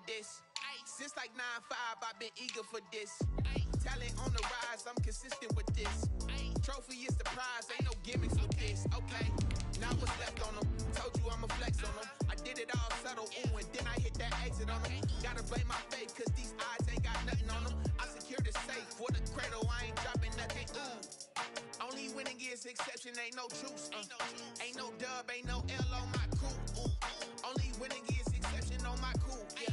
this. Since like 9-5, I've been eager for this. Talent on the rise, I'm consistent with this. Trophy is the prize, ain't no gimmicks with this. Okay, now what's left on them? Told you I'ma flex on them. I did it all subtle, ooh, and then I hit that exit on them. Gotta blame my faith, cause these eyes ain't got nothing on them. I secured the safe for the cradle, I ain't dropping nothing, ooh. Only winning is exception, ain't no truce. Ain't no dub, ain't no L on my crew. Ooh. Only winning is exception on my crew. Yeah.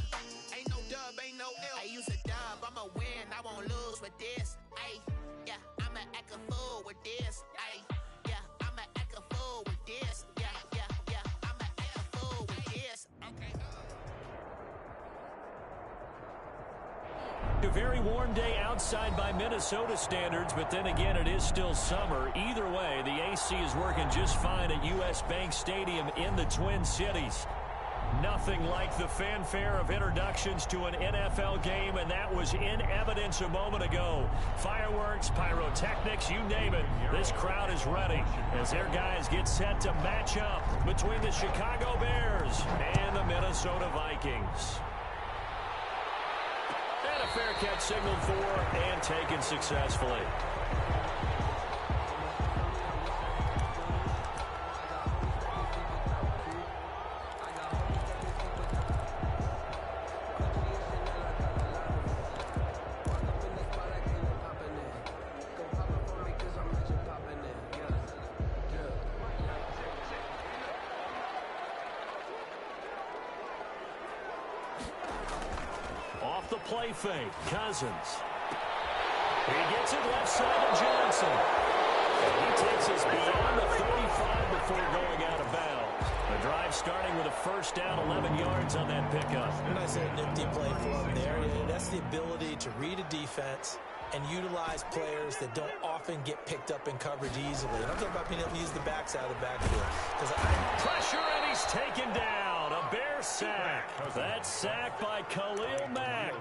Ain't no dub, ain't no L. I use a dub, I'ma win, I won't lose with this. Ay, yeah, I'ma act a fool with this. Ay, yeah, I'ma act a fool with this. Yeah, yeah, yeah, I'ma act a fool with this. Okay. A very warm day outside by Minnesota standards, but then again, it is still summer. Either way, the AC is working just fine at U.S. Bank Stadium in the Twin Cities. Nothing like the fanfare of introductions to an NFL game, and that was in evidence a moment ago. Fireworks, pyrotechnics, you name it. This crowd is ready as their guys get set to match up between the Chicago Bears and the Minnesota Vikings. And a fair catch signaled for and taken successfully. Off the play fake, Cousins. He gets it left side to Johnson. And he takes us beyond the 35 before going out of bounds. The drive starting with a first down, 11 yards on that pickup. Nice little nifty play for him there. That's the ability to read a defense and utilize players that don't often get picked up in coverage easily. And I'm talking about being able to use the backs out of the backfield. Pressure, and he's taken down. A Bear sack. That sack by Khalil Mack.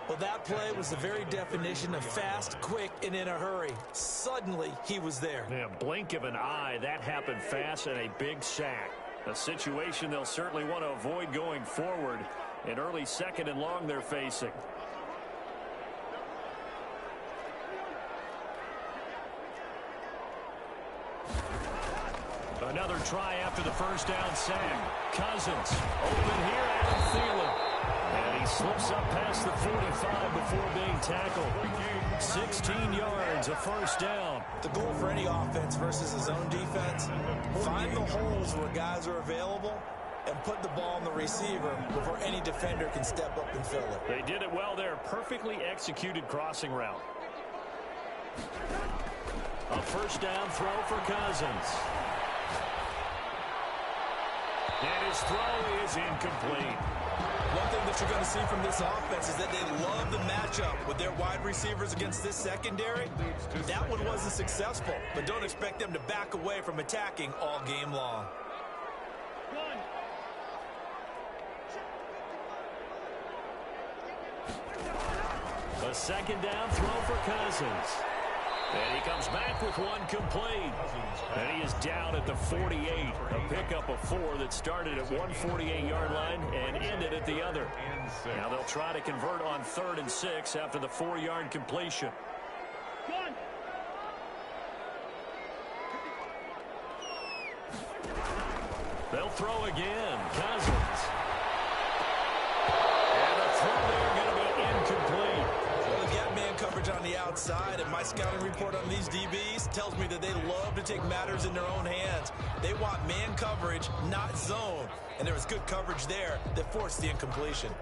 Well, that play was the very definition of fast, quick, and in a hurry. Suddenly, he was there. Yeah, blink of an eye, that happened fast, and a big sack. A situation they'll certainly want to avoid going forward. An early second and long they're facing. Another try after the first down sack. Cousins open here, Adam Thielen. And he slips up past the 45 before being tackled. 16 yards, a first down. The goal for any offense versus his own defense, find the holes where guys are available and put the ball on the receiver before any defender can step up and fill it. They did it well there. Perfectly executed crossing route. A first down throw for Cousins. And his throw is incomplete. One thing that you're going to see from this offense is that they love the matchup with their wide receivers against this secondary. That one wasn't successful, but don't expect them to back away from attacking all game long. A second down throw for Cousins. And he comes back with one complete. And he is down at the 48. A pickup of 4 that started at 148-yard line and ended at the other. Now they'll try to convert on 3rd and 6 after the 4-yard completion. They'll throw again. Cousins. And the throw there going to be incomplete. Coverage on the outside, and my scouting report on these DBs tells me that they love to take matters in their own hands. They want man coverage, not zone, and there was good coverage there that forced the incompletion.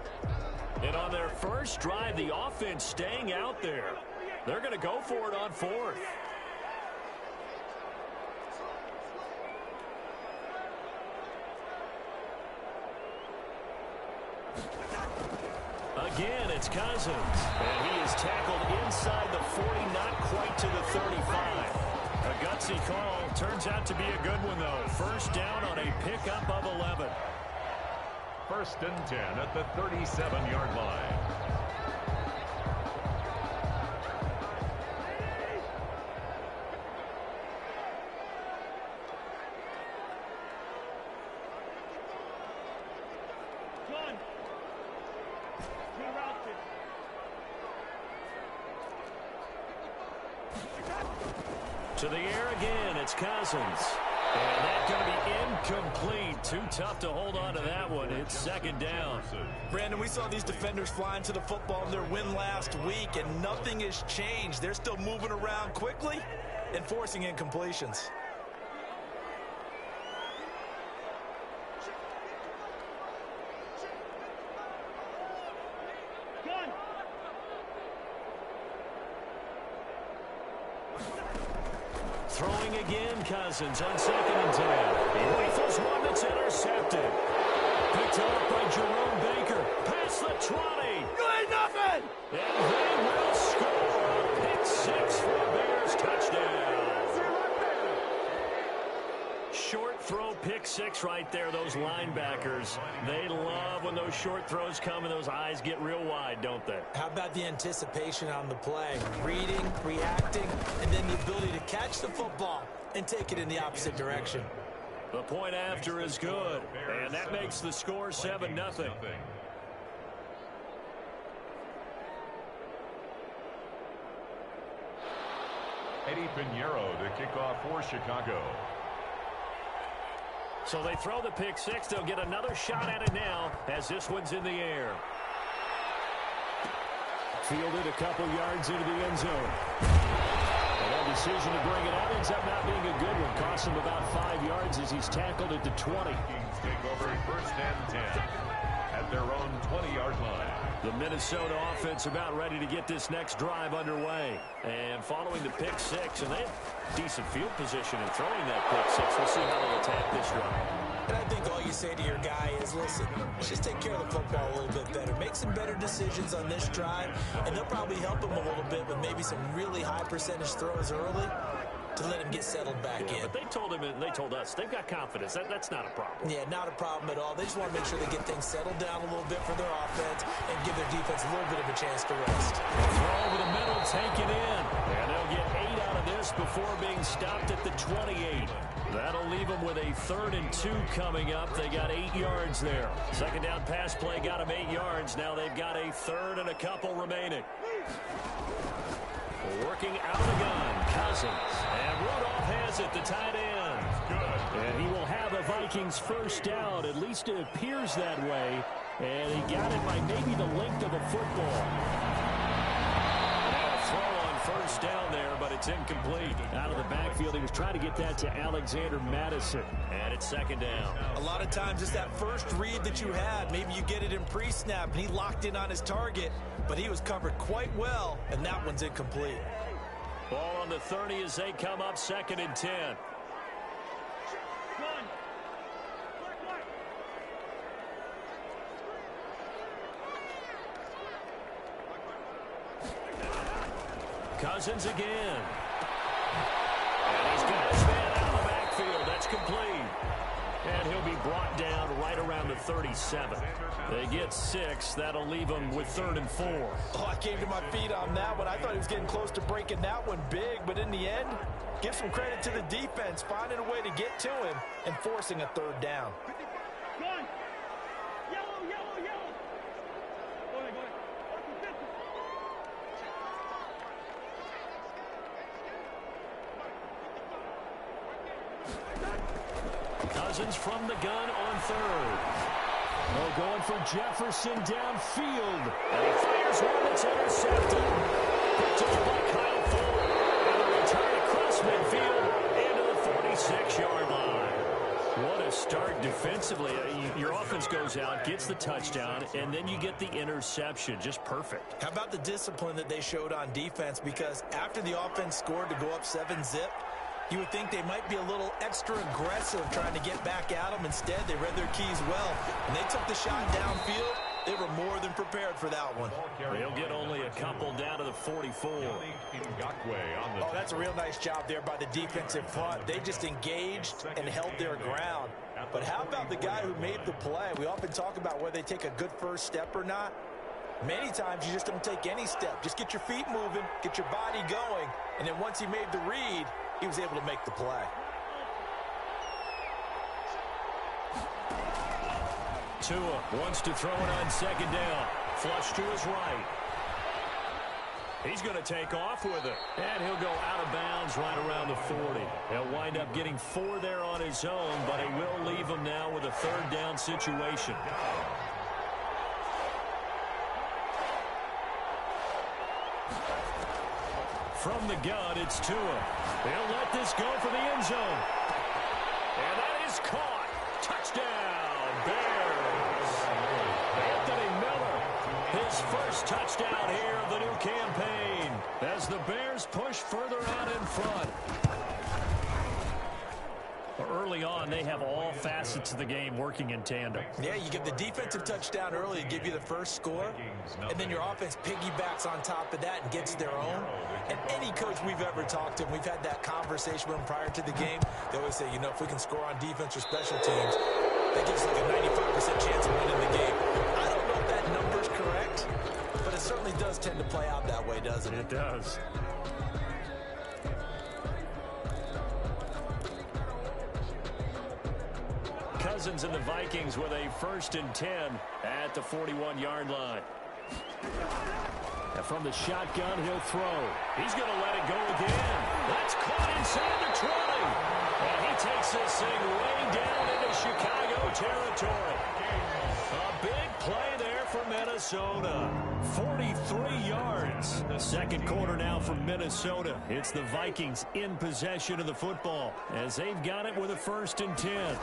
And on their first drive, the offense staying out there. They're going to go for it on 4th. Again, it's Cousins. And he is tackled inside the 40, not quite to the 35. A gutsy call. Turns out to be a good one, though. First down on a pickup of 11. 1st and 10 at the 37-yard line. To the air again, it's Cousins. And that's going to be incomplete. Too tough to hold on to that one. It's second down. Brandon, we saw these defenders flying to the football in their win last week, and nothing has changed. They're still moving around quickly and forcing incompletions. Throwing again, Cousins on 2nd and 10. He throws one that's intercepted. Picked up by Jerome Baker. Past the 20. Good nothing! And they will score. Pick 6 for a Bears touchdown. Short throw, pick 6 right there. Those linebackers, they love when those short throws come and those eyes get real wide, don't they? How about the anticipation on the play? Reading, reacting, and then the ability to catch the football and take it in the opposite direction. The point after is good, and that makes the score 7-0. Eddie Pinheiro to kick off for Chicago. So they throw the pick 6. They'll get another shot at it now as this one's in the air. Fielded a couple yards into the end zone. And that decision to bring it out ends up not being a good one. Cost him about 5 yards as he's tackled at the 20. Kings take over 1st and 10 at their own 20-yard line. The Minnesota offense about ready to get this next drive underway. And following the pick 6, and they have decent field position in throwing that pick 6. We'll see how they attack this drive. And I think all you say to your guy is, listen, let's just take care of the football a little bit better. Make some better decisions on this drive, and they'll probably help him a little bit with maybe some really high percentage throws early to let him get settled back in. But they told him, and they told us, they've got confidence. That's not a problem. Yeah, not a problem at all. They just want to make sure they get things settled down a little bit for their offense and give their defense a little bit of a chance to rest. Throw over the middle, taken in. And they'll get 8 out of this before being stopped at the 28. That'll leave them with a 3rd and 2 coming up. They got 8 yards there. Second down pass play got them 8 yards. Now they've got a 3rd and a couple remaining. Working out of the gun, Cousins. And Rudolph has it, the tight end. Good. And he will have a Vikings first down. At least it appears that way. And he got it by maybe the length of a football. And a throw on first down there, but it's incomplete. Out of the backfield, he was trying to get that to Alexander Madison. And it's 2nd down. A lot of times it's that first read that you had. Maybe you get it in pre-snap, and he locked in on his target, but he was covered quite well, and that one's incomplete. Ball on the 30 as they come up 2nd and 10. Cousins again. And he's got his man out of the backfield. That's complete. And he'll be brought down right around the 37. They get 6. That'll leave them with 3rd and 4. Oh, I came to my feet on that one. I thought he was getting close to breaking that one big, but in the end, give some credit to the defense, finding a way to get to him and forcing a 3rd down. Cousins from the gun on 3rd. Oh, going for Jefferson downfield. And he fires one that's intercepted. Picked up by Kyle Fuller. And a return across midfield into the 46-yard line. What a start defensively. Your offense goes out, gets the touchdown, and then you get the interception. Just perfect. How about the discipline that they showed on defense? Because after the offense scored to go up 7-zip, you would think they might be a little extra aggressive trying to get back at them. Instead, they read their keys well. And they took the shot downfield. They were more than prepared for that one. They'll get only a couple down to the 44. Oh, that's a real nice job there by the defensive front. They just engaged and held their ground. But how about the guy who made the play? We often talk about whether they take a good first step or not. Many times you just don't take any step. Just get your feet moving, get your body going, and then once he made the read, he was able to make the play. Tua wants to throw it on 2nd down. Flush to his right. He's going to take off with it. And he'll go out of bounds right around the 40. He'll wind up getting 4 there on his own, but he will leave him now with a third down situation. From the gun, it's Tua. He'll let this go for the end zone. And that is caught. Touchdown, Bears. Anthony Miller, his first touchdown here of the new campaign as the Bears push further out in front. Early on, they have all facets of the game working in tandem. Yeah, you get the defensive touchdown early to give you the first score, and then your offense piggybacks on top of that and gets their own. And any coach we've ever talked to, we've had that conversation with them prior to the game, they always say, you know, if we can score on defense or special teams, that gives like a 95% chance of winning the game. I don't know if that number's correct, but it certainly does tend to play out that way, doesn't it? It does. Cousins and the Vikings with a 1st and 10 at the 41-yard line. And from the shotgun, he'll throw. He's going to let it go again. That's caught inside the 20. And he takes this thing way down into Chicago territory. A big play there for Minnesota. 43 yards. Second quarter now from Minnesota. It's the Vikings in possession of the football as they've got it with a 1st and 10.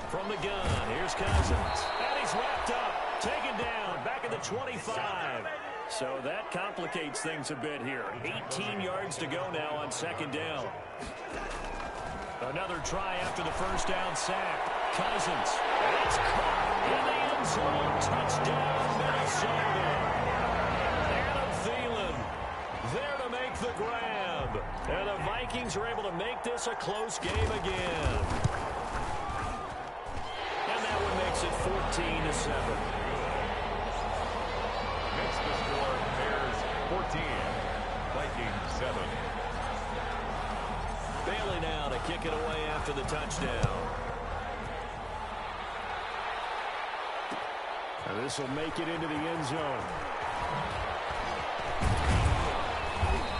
From the gun, here's Cousins. And he's wrapped up, taken down, back at the 25. So that complicates things a bit here. 18 yards to go now on 2nd down. Another try after the 1st down sack. Cousins. It's caught in the end zone. Touchdown, Minnesota. Adam Thielen there to make the grab. And the Vikings are able to make this a close game again. And that one makes it 14-7. Next to score, Bears 14, Vikings 7. Bailey now to kick it away after the touchdown. And this will make it into the end zone.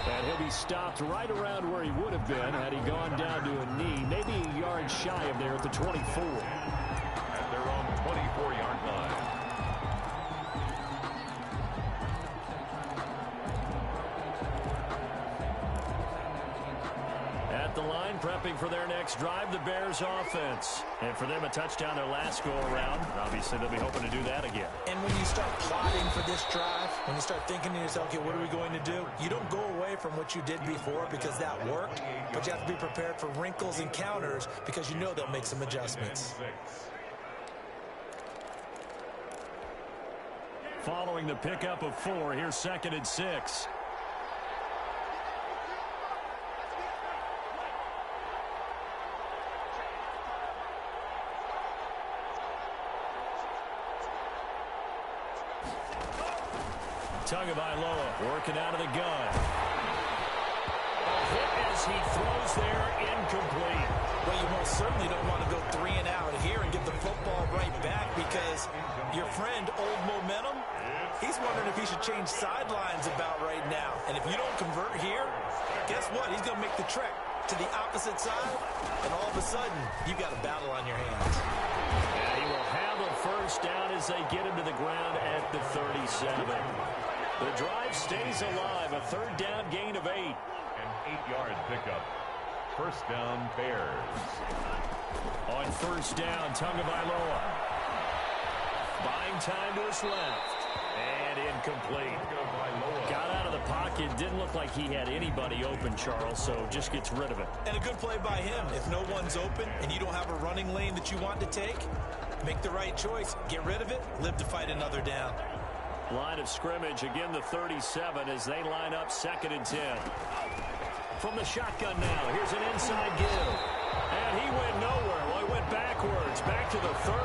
And he'll be stopped right around where he would have been had he gone down to a knee, maybe a yard shy of there at the 24. At their own 24-yard line. At the line, prepping for their next drive, the Bears offense. And for them, a touchdown their last go-around. Obviously, they'll be hoping to do that again. And when you start plotting for this drive, when you start thinking to yourself, okay, what are we going to do? You don't go away from what you did before because that worked, but you have to be prepared for wrinkles and counters because you know they'll make some adjustments. Following the pickup of 4, here's 2nd and 6. Tagovailoa working out of the gun. A hit as he throws there, incomplete. Well, you most certainly don't want to go 3 and out here and get the football right back because your friend, Old Momentum, he's wondering if he should change sidelines about right now. And if you don't convert here, guess what? He's going to make the trek to the opposite side, and all of a sudden, you've got a battle on your hands. And he will have a 1st down as they get him to the ground at the 37. The drive stays alive, a 3rd down gain of 8. An 8-yard pickup. 1st down, Bears. On 1st down, Tagovailoa. Buying time to his left. And incomplete. Got out of the pocket. Didn't look like he had anybody open, Charles, so just gets rid of it. And a good play by him. If no one's open and you don't have a running lane that you want to take, make the right choice. Get rid of it. Live to fight another down. Line of scrimmage, again the 37 as they line up 2nd and 10. From the shotgun now, here's an inside give. And he went nowhere. Well, he went backwards, back to the 33.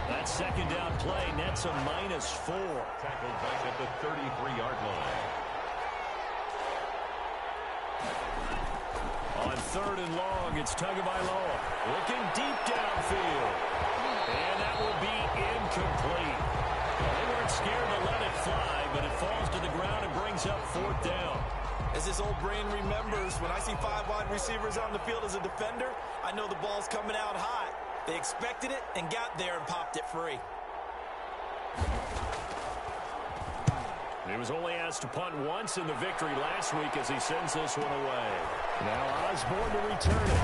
That 2nd down play nets a -4. Tackled back at the 33-yard line. On 3rd and long, it's Tagovailoa looking deep downfield. And that will be incomplete. They were not scared to let it fly, but it falls to the ground and brings up 4th down. As this old brain remembers, when I see 5 wide receivers on the field as a defender, I know the ball's coming out hot. They expected it and got there and popped it free. He was only asked to punt once in the victory last week as he sends this one away. Now Osborne to return it.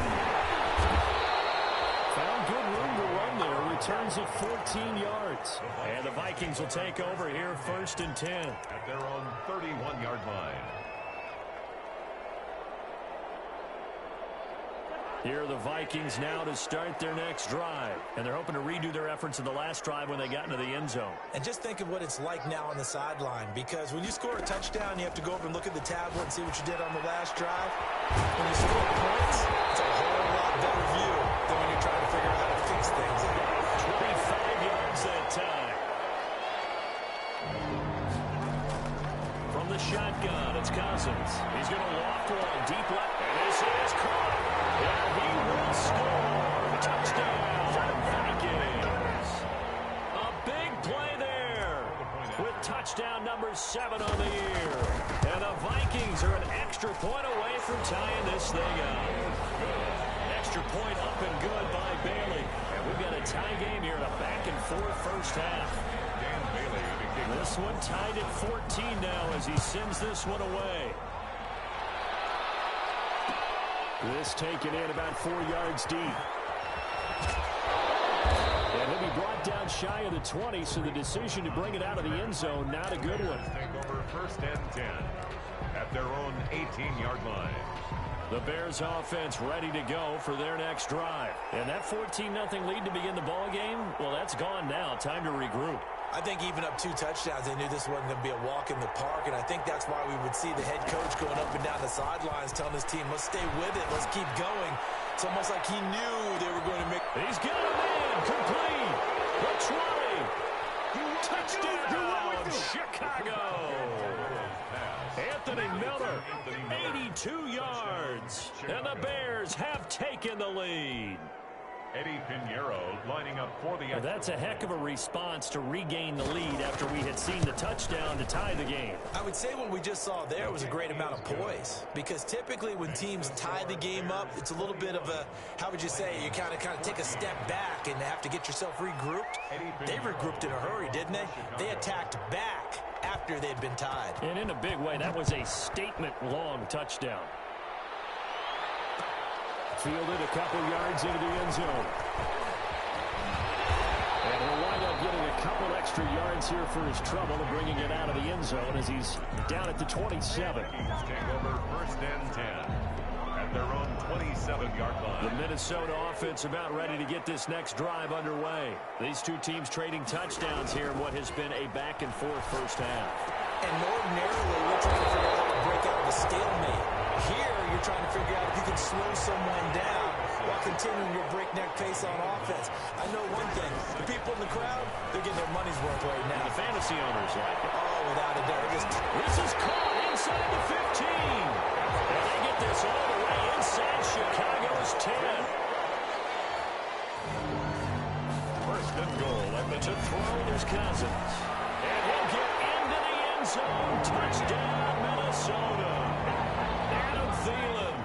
Found good room to run there. Returns it 14 yards. And the Vikings will take over here 1st and 10. At their own 31-yard line. Here are the Vikings now to start their next drive. And they're hoping to redo their efforts in the last drive when they got into the end zone. And just think of what it's like now on the sideline, because when you score a touchdown, you have to go over and look at the tablet and see what you did on the last drive. When you score points, it's a whole lot better view than when you're trying to figure out how to fix things. 25 yards that time. From the shotgun, it's Cousins. He's going to loft one deep left. And this is caught. And he will score. Touchdown, Vikings. A big play there with touchdown number 7 on the year. And the Vikings are an extra point away from tying this thing up. Extra point up and good by Bailey. And we've got a tie game here in a back-and-forth first half. Dan Bailey to kick off. This one tied at 14 now as he sends this one away. This taken in about 4 yards deep. And he'll be brought down shy of the 20, so the decision to bring it out of the end zone, not a good one. Take over 1st and 10 at their own 18-yard line. The Bears offense ready to go for their next drive. And that 14-0 lead to begin the ball game, well, that's gone now. Time to regroup. I think even up 2 touchdowns, they knew this wasn't going to be a walk in the park, and I think that's why we would see the head coach going up and down the sidelines telling his team, let's stay with it, let's keep going. It's almost like he knew they were going to make... He's got him in, complete, the 20, touchdown, Chicago. Anthony Miller, 82 yards, and the Bears have taken the lead. Eddie Pinheiro lining up for the... Well, that's a heck of a response to regain the lead after we had seen the touchdown to tie the game. I would say what we just saw there was a great amount of poise, because typically when teams tie the game up, it's a little bit of a, how would you say, you kind of take a step back and have to get yourself regrouped. They regrouped in a hurry, didn't they? They attacked back after they'd been tied. And in a big way, that was a statement-long touchdown. Fielded a couple yards into the end zone. And he'll wind up getting a couple extra yards here for his trouble and bringing it out of the end zone as he's down at the 27. Take over 1st and 10 at their own 27-yard line. The Minnesota offense about ready to get this next drive underway. These two teams trading touchdowns here in what has been a back-and-forth first half. And ordinarily, we're trying to figure out how to break out of a stalemate. Here, you're trying to figure out if you can slow someone down while continuing your breakneck pace on offense. I know one thing. The people in the crowd, they're getting their money's worth right now. And the fantasy owners like it. Oh, without a doubt. This is caught inside the 15. And they get this all the way inside Chicago's 10. 1st and goal at the To throw, there's Cousins. And he'll get into the end zone. Touchdown, Minnesota. Adam Thielen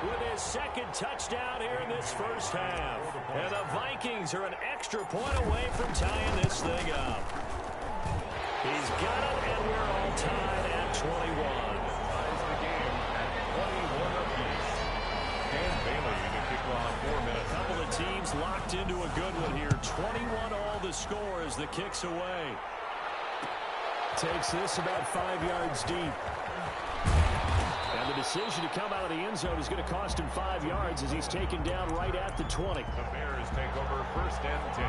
with his 2nd touchdown here in this first half. And the Vikings are an extra point away from tying this thing up. He's got it, and we're all tied at 21. ties the game at 21 apiece. Dan Bailey to kick off 4 minutes. Couple of teams locked into a good one here. 21 all the score as the kick's away. Takes this about 5 yards deep. And the decision to come out of the end zone is going to cost him 5 yards as he's taken down right at the 20. The Bears take over 1st and 10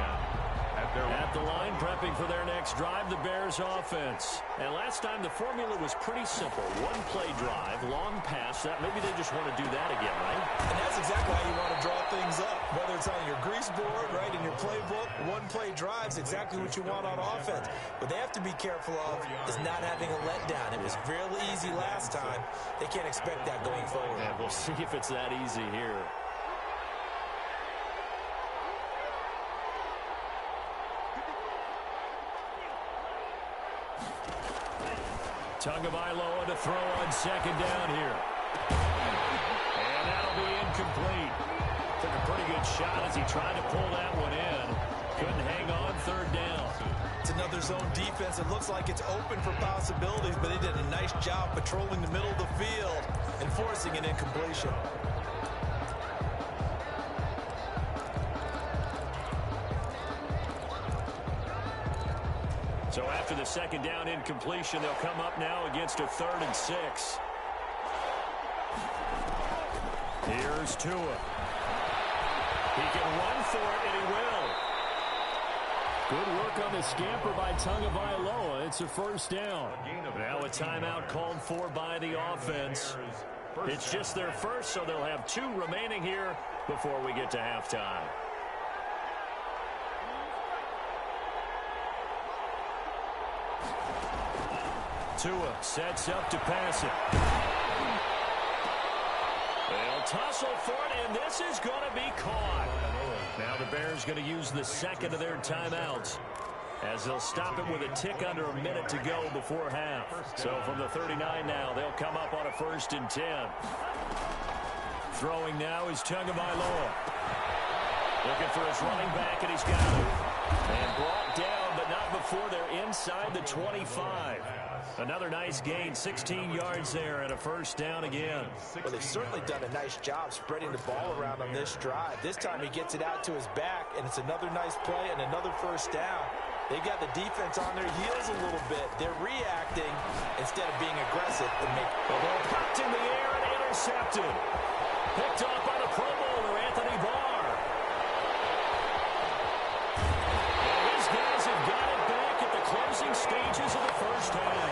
At the line, prepping for their next drive, the Bears offense. And last time, the formula was pretty simple. One-play drive, long pass. That maybe they just want to do that again, right? And that's exactly how you want to draw things up. Whether it's on your grease board, right, in your playbook, one-play drive's exactly what you want on offense. What they have to be careful of is not having a letdown. It was real easy last time. They can't expect that going forward. And we'll see if it's that easy here. Tagovailoa to throw on second down here. And that'll be incomplete. Took a pretty good shot as he tried to pull that one in. Couldn't hang on third down. It's another zone defense. It looks like it's open for possibilities, but they did a nice job patrolling the middle of the field and forcing an incompletion. So after the second down incompletion, they'll come up now against a 3rd and 6. Here's Tua. He can run for it, and he will. Good work on the scamper by Tagovailoa. It's a first down. Now a timeout called for by the offense. It's just their first, so they'll have 2 remaining here before we get to halftime. Tua sets up to pass it. They'll tussle for it, and this is going to be caught. Now the Bears going to use the second of their timeouts, as they'll stop it with a tick under a minute to go before half. So from the 39 now, they'll come up on a 1st and 10. Throwing now is Tagovailoa. Looking for his running back, and he's got it. And brought down, but not before they're inside the 25. Another nice gain, 16 yards there, and a first down again. Well, they've certainly done a nice job spreading the ball around on this drive. This time he gets it out to his back, and it's another nice play and another first down. They've got the defense on their heels a little bit. They're reacting instead of being aggressive. The ball popped in the air and intercepted. Picked off by the Pro Bowler, Anthony Barr. And these guys have got it back at the closing stages of the first half.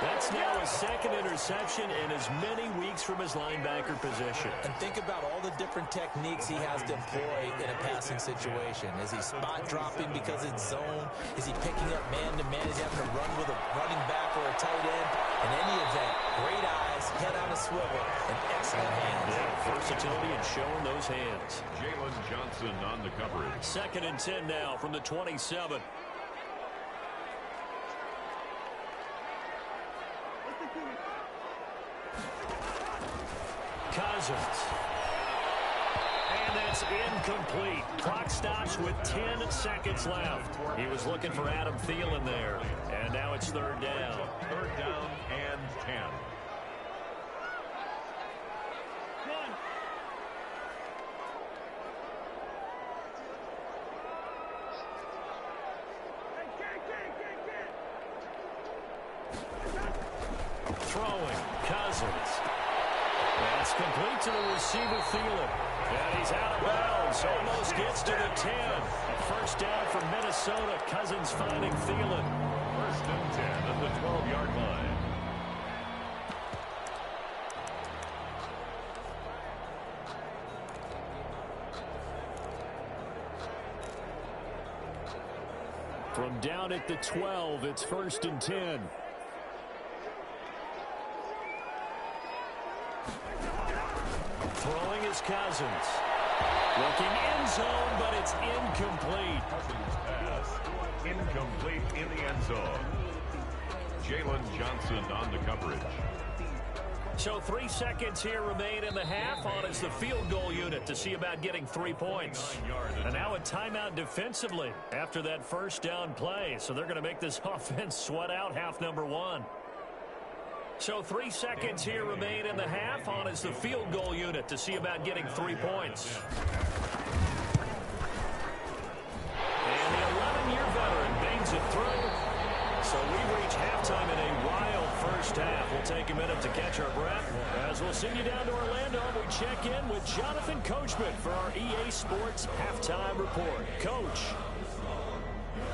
That's now his 2nd interception in as many weeks from his linebacker position. And think about all the different techniques he has to employ in a passing situation. Is he spot dropping because it's zone? Is he picking up man-to-man? Is he having to run with a running back or a tight end? In any event, great eyes, head on a swivel, and excellent hands. Yeah, versatility and showing those hands. Jalen Johnson on the coverage. 2nd and 10 now from the 27. Cousins. And that's incomplete. Clock stops with 10 seconds left. He was looking for Adam Thielen there. And now it's 3rd down. 3rd down and 10. Throwing. Cousins. That's complete to the receiver, Thielen. And he's out of bounds. Almost gets to the 10. A first down for Minnesota. Cousins finding Thielen. 1st and 10 at the 12-yard line. From down at the 12, it's 1st and 10. Throwing is Cousins. Looking end zone, but it's incomplete. Cousins pass incomplete in the end zone. Jalen Johnson on the coverage. So 3 seconds here remain in the half on as the field goal unit to see about getting 3 points. And now a timeout defensively after that first down play. So they're going to make this offense sweat out half number 1. So 3 seconds here remain in the half on as the field goal unit to see about getting 3 points. And the 11-year veteran bangs it through. So we reach halftime in a wild first half. We'll take a minute to catch our breath as we'll send you down to Orlando. We check in with Jonathan Coachman for our EA Sports Halftime Report. Coach.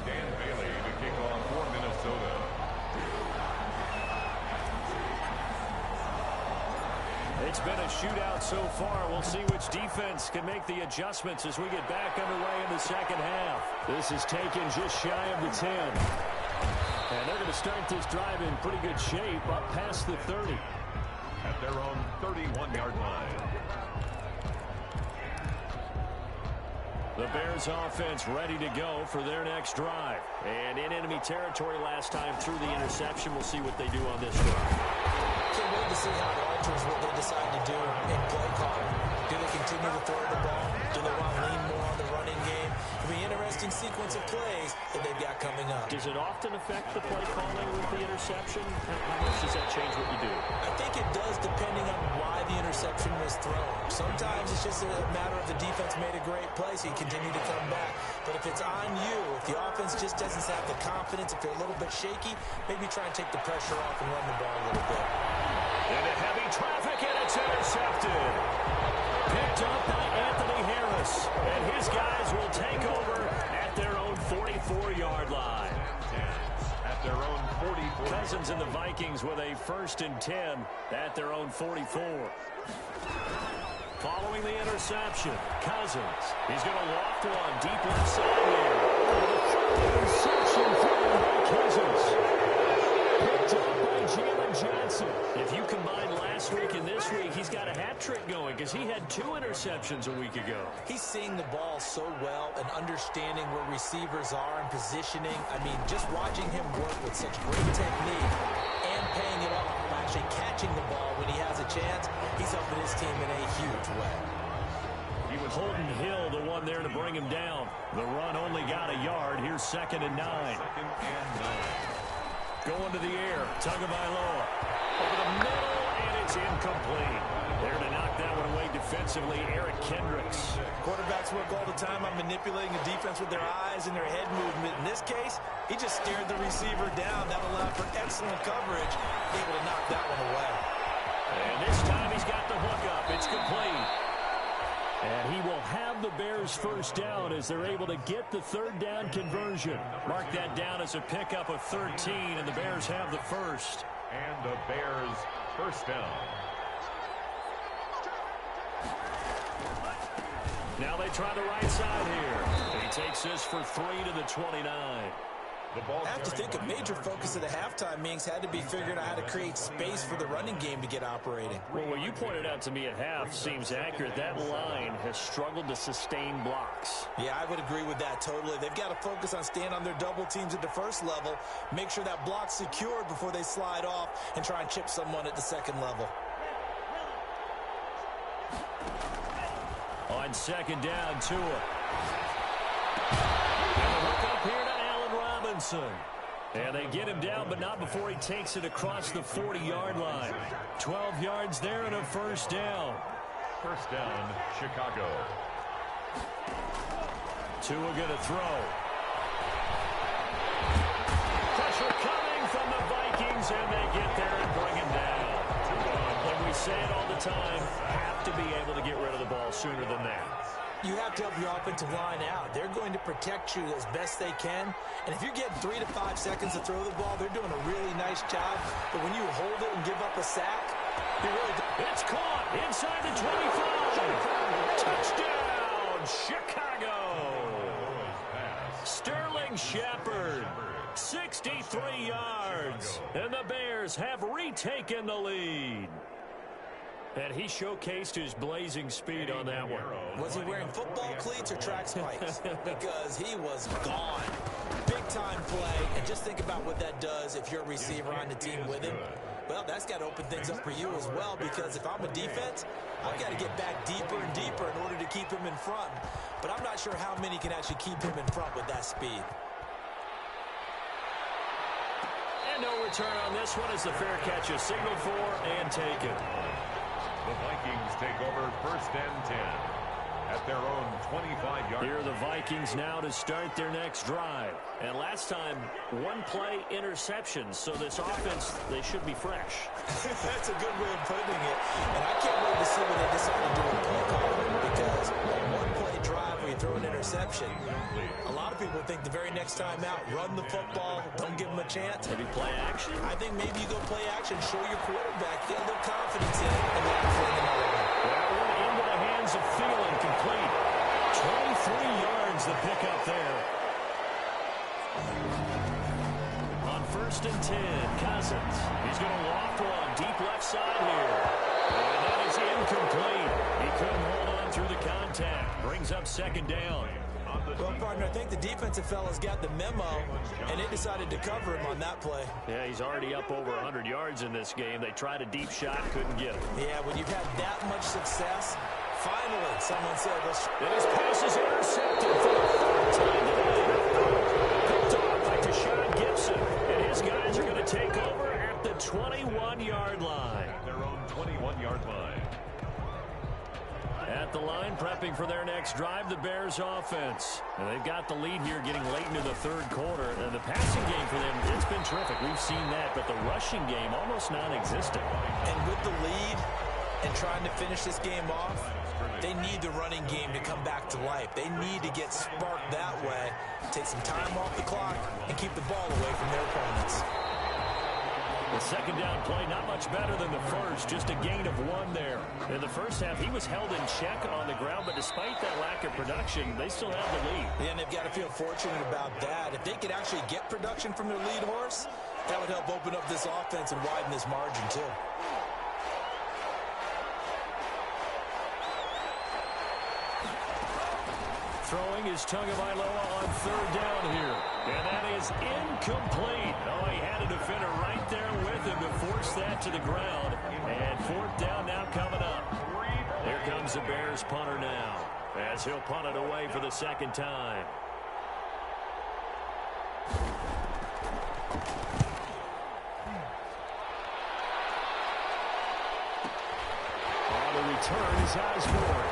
Dan Bailey to kick off for Minnesota. It's been a shootout so far. We'll see which defense can make the adjustments as we get back underway in the second half. This is taken just shy of the 10. And they're going to start this drive in pretty good shape up past the 30. At their own 31-yard line. The Bears offense ready to go for their next drive. And in enemy territory last time through the interception. We'll see what they do on this drive. Can't wait to see how it alters what they decide to do in play calling. Do they continue to throw the ball? Do they want to lean more on the running game? It'll be an interesting sequence of plays that they've got coming up. Does it often affect the play calling with the interception? How much does that change what you do? I think it does depending on why the interception was thrown. Sometimes it's just a matter of the defense made a great play, so you continue to come back. But if it's on you, if the offense just doesn't have the confidence, if they're a little bit shaky, maybe try and take the pressure off and run the ball a little bit. Into heavy traffic, and it's intercepted. Picked up by Anthony Harris. And his guys will take over at their own 44-yard line. At their own 44. Cousins and the Vikings with a 1st and 10 at their own 44. Following the interception, Cousins. He's going to loft one deep left side here. Interception thrown by Cousins. Picked up by Jalen Johnson. If you combine last week and this week, he's got a hat trick going because he had 2 interceptions a week ago. He's seeing the ball so well and understanding where receivers are and positioning. I mean, just watching him work with such great technique and paying it off, actually catching the ball when he has a chance, he's helping his team in a huge way. Holton Hill, the one there to bring him down. The run only got a yard. Here's 2nd and 9. 2nd and 9. Going to the air. Tagovailoa. Over the middle, and it's incomplete. There to knock that one away defensively, Eric Kendricks. Quarterbacks work all the time on manipulating the defense with their eyes and their head movement. In this case, he just stared the receiver down. That allowed for excellent coverage, able to knock that one away. And this time he's got the hook up. It's complete. And he will have the Bears' 1st down as they're able to get the 3rd down conversion. Mark that down as a pickup of 13, and the Bears have the 1st. And the Bears' 1st down. Now they try the right side here. He takes this for 3 to the 29. I have to think a major focus of the halftime meetings had to be figuring out how to create space for the running game to get operating. Well, what you pointed out to me at half seems accurate. That line has struggled to sustain blocks. Yeah, I would agree with that totally. They've got to focus on staying on their double teams at the 1st level, make sure that block's secured before they slide off, and try and chip someone at the 2nd level. On 2nd down, Tua. And the hook up here to Allen Robinson. And they get him down, but not before he takes it across the 40-yard line. 12 yards there and a 1st down. 1st down, Chicago. Tua going to throw. Pressure coming from the Vikings, and they get there and bring him down. Like we say it all the time, have to be able to get rid of the ball sooner than that. You have to help your offensive line out. They're going to protect you as best they can. And if you're getting 3 to 5 seconds to throw the ball, they're doing a really nice job. But when you hold it and give up a sack, you really do. It's caught inside the 25. Touchdown, Chicago. Sterling Shepard, 63 yards. And the Bears have retaken the lead. And he showcased his blazing speed on that one. Was he wearing football cleats or track spikes? Because he was gone. Big-time play. And just think about what that does if you're a receiver on the team with him. Well, that's got to open things up for you as well, because if I'm a defense, I've got to get back deeper and deeper in order to keep him in front. But I'm not sure how many can actually keep him in front with that speed. And no return on this one as the fair catch is signaled for and taken. The Vikings take over 1st and 10 at their own 25-yard. Here are the Vikings now to start their next drive. And last time, 1-play interception. So this offense, they should be fresh. That's a good way of putting it. And I can't wait to see what they decide to do with play calling, because a 1-play drive where you throw an interception, a lot of people think the very next time out, run the football, don't give them a chance. Maybe play action? I think maybe you go play action, show your quarterback, get a little confidence in it, and then throw another one. That one into the hands of Thielen, complete. 23 yards the pickup there. On 1st and 10, Cousins. He's going to loft one deep left side here. And that is incomplete. He couldn't hold on through the contact. Brings up 2nd down. Well, partner, I think the defensive fellas got the memo, and they decided to cover him on that play. Yeah, he's already up over 100 yards in this game. They tried a deep shot, couldn't get it. Yeah, when you've had that much success, finally, someone said, let's... And his pass is intercepted for the third time today. Picked off by Tashawn Gibson. And his guys are going to take over at the 21-yard line. At their own 21-yard line. At the line, prepping for their next drive, the Bears offense. And they've got the lead here getting late into the third quarter. And the passing game for them, it's been terrific. We've seen that. But the rushing game, almost non-existent. And with the lead and trying to finish this game off, they need the running game to come back to life. They need to get sparked that way, take some time off the clock, and keep the ball away from their opponents. The second down play, not much better than the first, just a gain of 1 there. In the first half, he was held in check on the ground, but despite that lack of production, they still have the lead. Yeah, and they've got to feel fortunate about that. If they could actually get production from their lead horse, that would help open up this offense and widen this margin, too. Throwing is Tagovailoa on third down here. And that is incomplete. Oh, he had a defender right there with him to force that to the ground. And fourth down now coming up. Here comes the Bears punter now, as he'll punt it away for the second time. On the return is Osborne.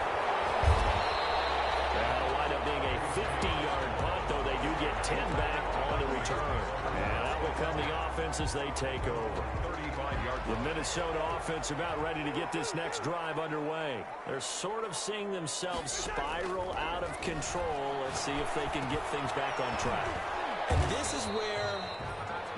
That'll wind up being a 50-yard punt, though they do get 10 back on the return. And out will come the offense as they take over. The Minnesota offense about ready to get this next drive underway. They're sort of seeing themselves spiral out of control. Let's see if they can get things back on track. And this is where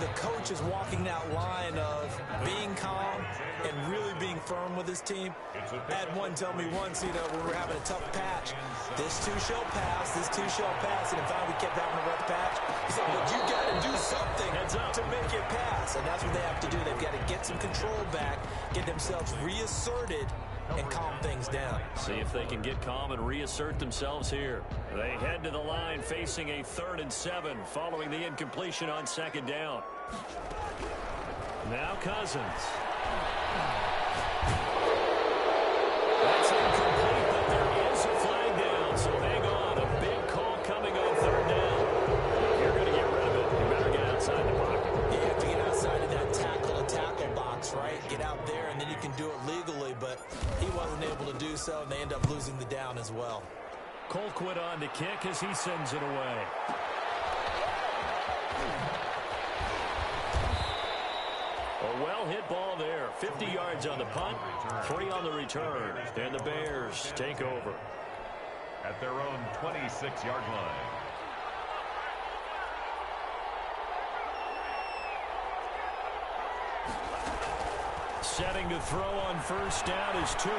the coach is walking that line of being calm and really being firm with his team. I had one tell me once, when we were having a tough patch, this too shall pass, this too shall pass, and if we kept having a rough patch, he said, but you got to do something to make it pass, and that's what they have to do. They've got to get some control back, get themselves reasserted, and calm things down. See if they can get calm and reassert themselves here. They head to the line facing a 3rd and 7 following the incompletion on second down. Now Cousins. That's incomplete, but there is a flag down, so hang on. A big call coming on 3rd down. If you're going to get rid of it, you better get outside the pocket. You have to get outside of that tackle box, right? Get out there, and then you can do it legally, but he wasn't able to do so, and they end up losing the down as well. Colquitt on to kick as he sends it away. A well-hit ball there. 50 yards on the punt, 3 on the return. And the Bears take over. At their own 26-yard line. Setting to throw on first down is Tua.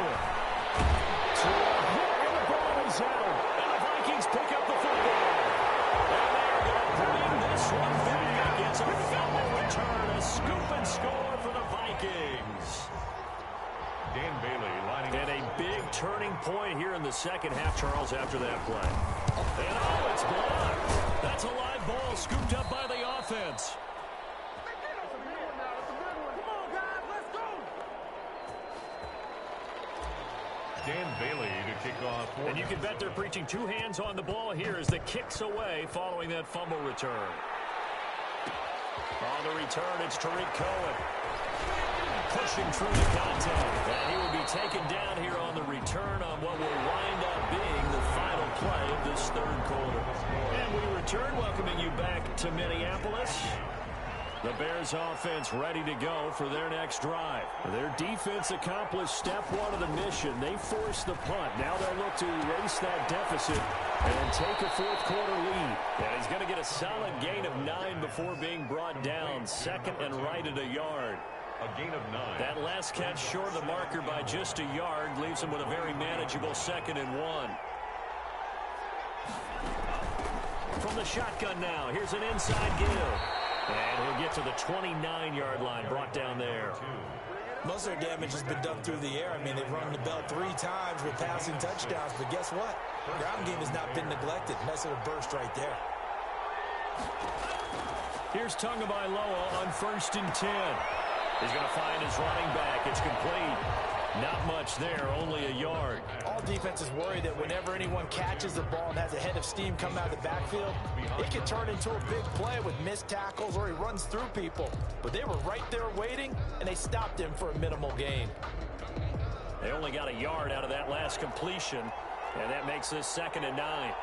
And the ball is held. And the Vikings pick up the football. And they're going to bring this one back. It's a fumble return. A scoop and score for the Vikings. Dan Bailey lining up. And a big turning point here in the second half, Charles, after that play. And oh, it's blocked. That's a live ball scooped up by the offense. Dan Bailey to kick off. And you can bet they're preaching 2 hands on the ball here as the kick's away following that fumble return. On the return, it's Tariq Cohen. Pushing through the contact. And he will be taken down here on the return on what will wind up being the final play of this third quarter. And we return, welcoming you back to Minneapolis. The Bears offense ready to go for their next drive. Their defense accomplished step 1 of the mission. They forced the punt. Now they'll look to erase that deficit and take a fourth quarter lead. And he's going to get a solid gain of 9 before being brought down. Second and right at a yard. A gain of 9. That last catch short of the marker by just a yard leaves him with a very manageable 2nd and 1. From the shotgun now, here's an inside give. And he'll get to the 29-yard line, brought down there. Most of their damage has been done through the air. I mean, they've rung the bell 3 times with passing touchdowns, but guess what? Ground game has not been neglected. Nice little burst right there. Here's Tagovailoa on 1st and 10. He's going to find his running back. It's complete. Not much there, only a yard. All defenses worry that whenever anyone catches the ball and has a head of steam coming out of the backfield, it can turn into a big play with missed tackles or he runs through people. But they were right there waiting, and they stopped him for a minimal gain. They only got a yard out of that last completion, and that makes this 2nd and 9.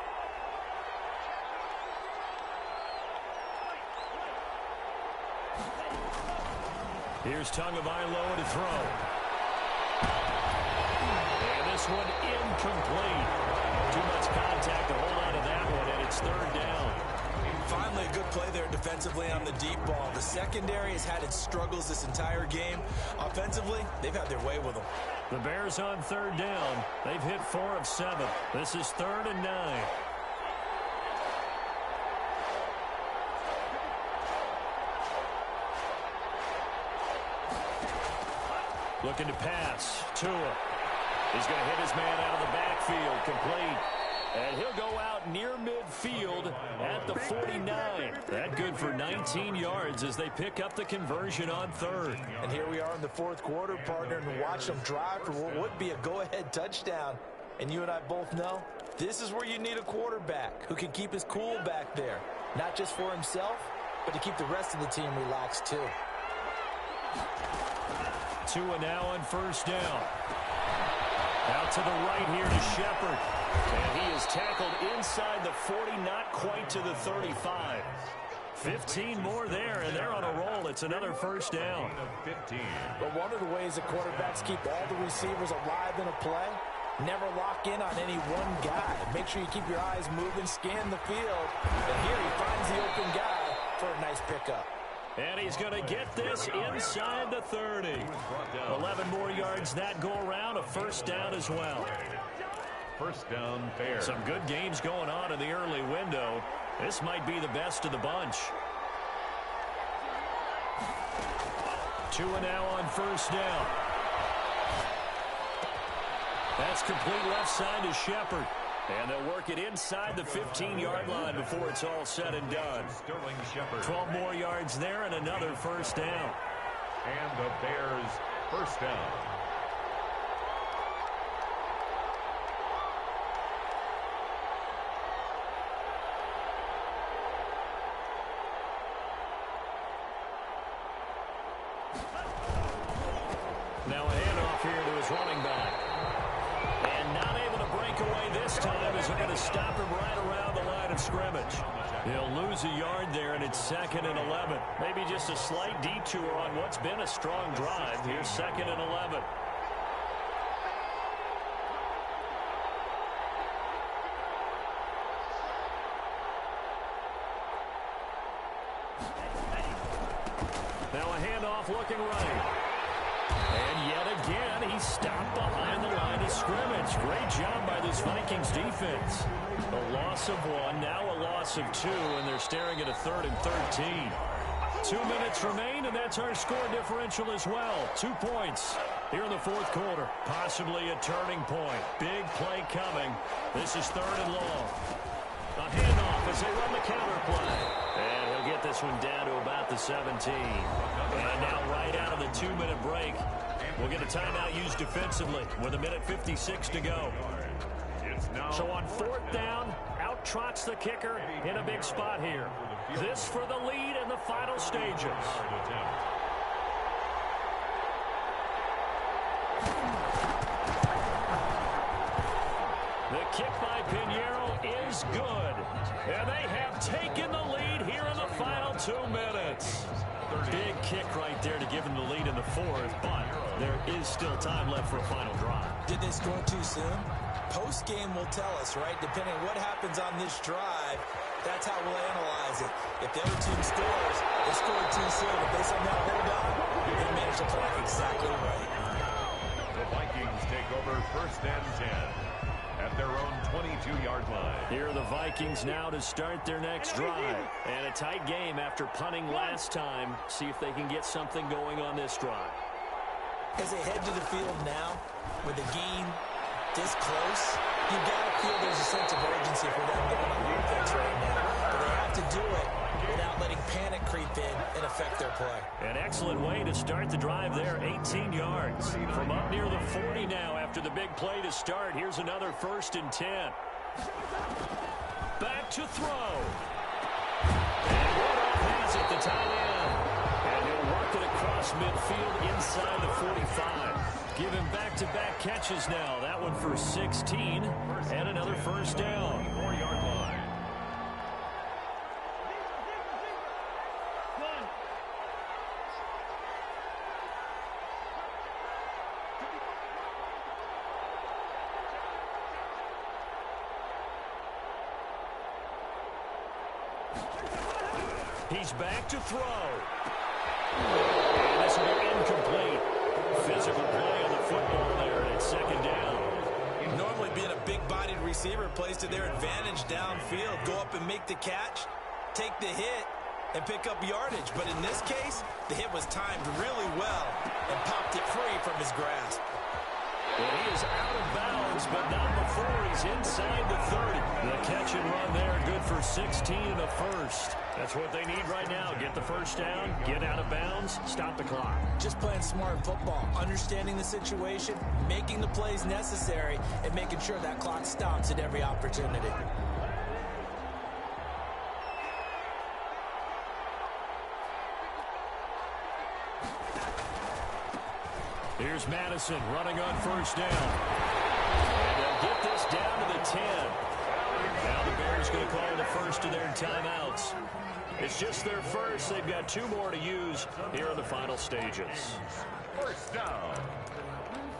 Here's Tagovailoa to throw. And this one incomplete. Too much contact to hold on to that one, and it's 3rd down. Finally, a good play there defensively on the deep ball. The secondary has had its struggles this entire game. Offensively, they've had their way with them. The Bears on 3rd down. They've hit 4 of 7. This is 3rd and 9. Looking to pass. Tua. He's going to hit his man out of the backfield. Complete. And he'll go out near midfield at the 49. That good for 19 yards as they pick up the conversion on 3rd. And here we are in the 4th quarter, partner, and watch them drive for what would be a go-ahead touchdown. And you and I both know this is where you need a quarterback who can keep his cool back there. Not just for himself, but to keep the rest of the team relaxed too. Tua now on 1st down. Out to the right here to Shepard. And he is tackled inside the 40, not quite to the 35. 15 more there, and they're on a roll. It's another 1st down. But one of the ways that quarterbacks keep all the receivers alive in a play, never lock in on any one guy. Make sure you keep your eyes moving, scan the field. And here he finds the open guy for a nice pickup. And he's going to get this inside the 30. 11 more yards that go around, a 1st down as well. 1st down fair. Some good games going on in the early window. This might be the best of the bunch. Tua now on 1st down. That's complete left side to Shepard. And they'll work it inside the 15-yard line before it's all said and done. 12 more yards there and another 1st down. And the Bears 1st down. Now a handoff here to his running back. And not able to break away this time as they're going to stop him right around the line of scrimmage. He'll lose a yard there, and it's 2nd and 11. Maybe just a slight detour on what's been a strong drive. Here's 2nd and 11. Now a handoff looking right. And yet again, he's stopped behind the line of scrimmage. Great job by this Vikings defense. A loss of 1, now a loss of 2, and they're staring at a 3rd and 13. 2 minutes remain, and that's our score differential as well. 2 points here in the 4th quarter. Possibly a turning point. Big play coming. This is 3rd and long. A handoff as they run the counter play. And he'll get this one down to about the 17. And now right out of the 2-minute break, we'll get a timeout used defensively with 1:56 to go. So on 4th down, out trots the kicker in a big spot here. This for the lead in the final stages. The kick by Pinheiro is good. And they have taken the lead here in the final 2 minutes. Big kick right there to give them the lead in the 4th, but there is still time left for a final drive. Did they score too soon? Post-game will tell us, right? Depending on what happens on this drive, that's how we'll analyze it. If the other team scores, they scored too soon. If they somehow hold on, they managed to play exactly right. The Vikings take over 1st and 10 at their own 22-yard line. Here are the Vikings now to start their next drive. And a tight game after punting last time. See if they can get something going on this drive. As they head to the field now, with the game this close, you got to feel there's a sense of urgency for them going on offense right now. But they have to do it without letting panic creep in and affect their play. An excellent way to start the drive there, 18 yards. From up near the 40 now after the big play to start. Here's another 1st and 10. Back to throw. And Rudolph has it, the tight end. And he'll work it across midfield inside the 45. Give him back-to-back catches now. That one for 16 and another 1st down. 4-yard line. He's back to throw. And this will be incomplete. Physical play on the football there, and it's 2nd down. Normally being a big-bodied receiver plays to their advantage downfield. Go up and make the catch, take the hit, and pick up yardage. But in this case, the hit was timed really well and popped it free from his grasp. And he is out of bounds, but not before he's inside the 30. The catch and run there, good for 16 and a 1st. That's what they need right now. Get the 1st down, get out of bounds, stop the clock. Just playing smart football, understanding the situation, making the plays necessary, and making sure that clock stops at every opportunity. Here's Madison running on 1st down. And they'll get this down to the 10. Now the Bears going to call the first of their timeouts. It's just their first. They've got 2 more to use here in the final stages. 1st down.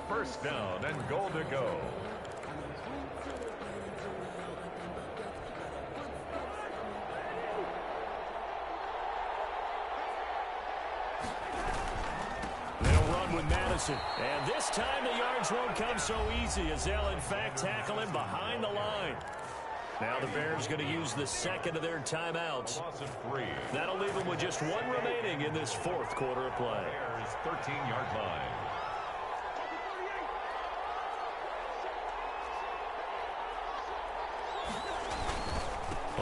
1st down and goal to go. With Madison. And this time the yards won't come so easy as they'll in fact tackle him behind the line. Now the Bears going to use the 2nd of their timeouts. Loss of 3. That'll leave them with just 1 remaining in this 4th quarter of play. Bears 13-yard line.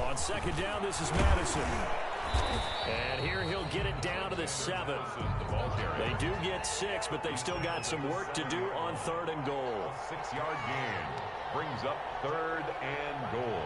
On 2nd down, this is Madison. And here he'll get it down to the 7. They do get 6, but they've still got some work to do on 3rd and goal. 6-yard gain brings up 3rd and goal.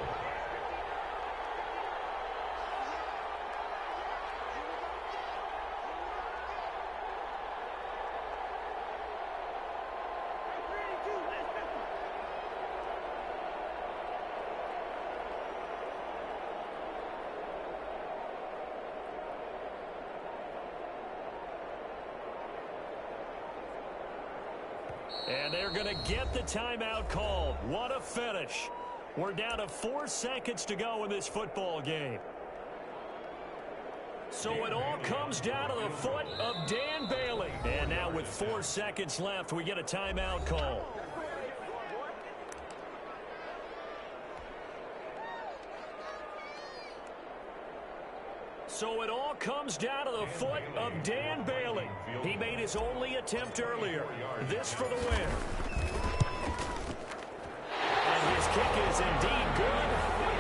And they're going to get the timeout called. What a finish. We're down to 4 seconds to go in this football game. So it all comes down to the foot of Dan Bailey. And now with 4 seconds left, we get a timeout call. So it all comes down to the foot of Dan Bailey. He made his only attempt earlier. This for the win. And his kick is indeed good.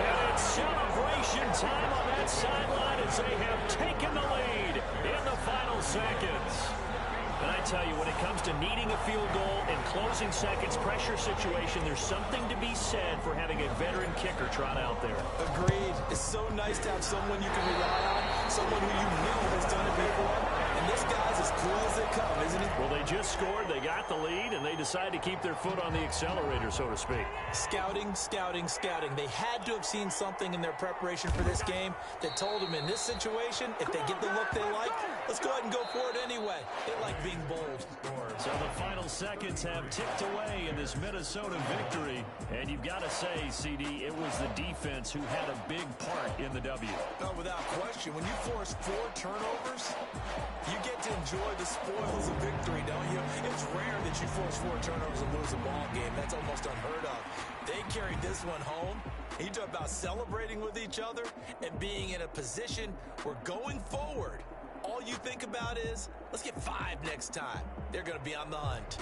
And it's celebration time on that sideline as they have taken the lead in the final seconds. And I tell you, when it comes to needing a field goal in closing seconds, pressure situation, there's something to be said for having a veteran kicker trot out there. Agreed. It's so nice to have someone you can rely on, someone who you know has done it before. And this guy's as cool as they come, isn't he? Well, they just scored, they got the lead, and they decided to keep their foot on the accelerator, so to speak. Scouting, scouting, scouting. They had to have seen something in their preparation for this game that told them in this situation, if they get the look they like, let's go ahead and go for it anyway. They like being bold. So the final seconds have ticked away in this Minnesota victory. And you've got to say, CD, it was the defense who had a big part in the W. No, without question. When you force 4 turnovers, you get to enjoy the spoils of victory, don't you? It's rare that you force 4 turnovers and lose a ball game. That's almost unheard of. They carried this one home. You talk about celebrating with each other and being in a position where going forward, all you think think about is, let's get 5 next time. They're going to be on the hunt.